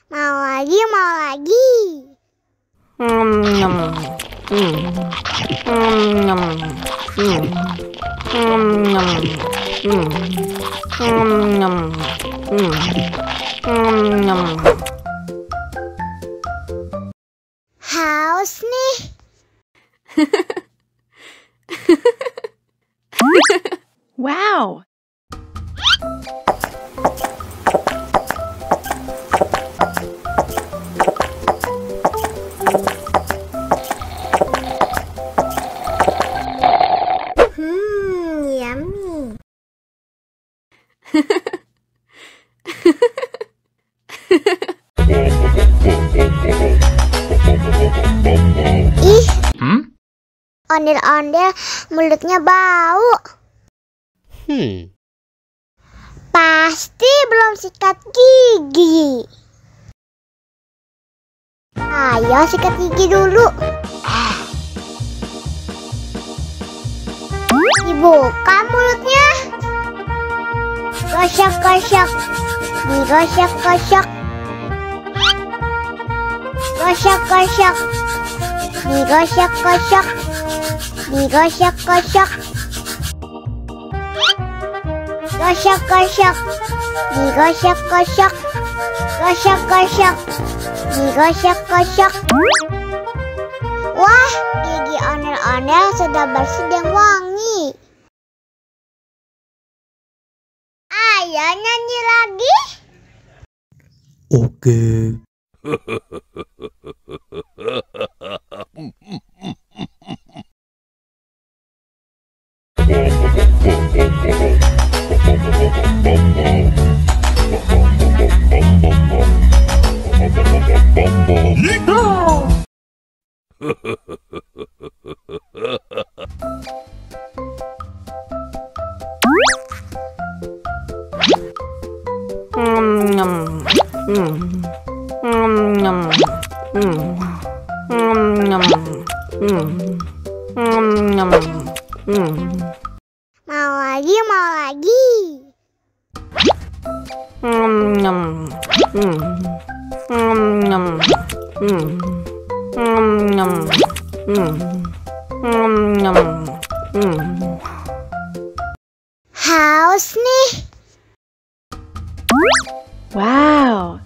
Mau lagi, mau lagi. Haus nih. Wow. Yummy. Ih, ondel-ondel mulutnya bau. Pasti belum sikat gigi. Ayo sikat gigi dulu. Dibuka mulutnya. Gosok-gosok. Digosok-gosok. Gosok-gosok. Digosok-gosok. Digosok-gosok. Gosok-gosok. Digosok-gosok. Gosok-gosok. Digosok-gosok. Wah, gigi ondel-ondel sudah bersih dan wangi. Ayo nyanyi lagi. Oke. Mau lagi, mau lagi. Haus nih. Wow.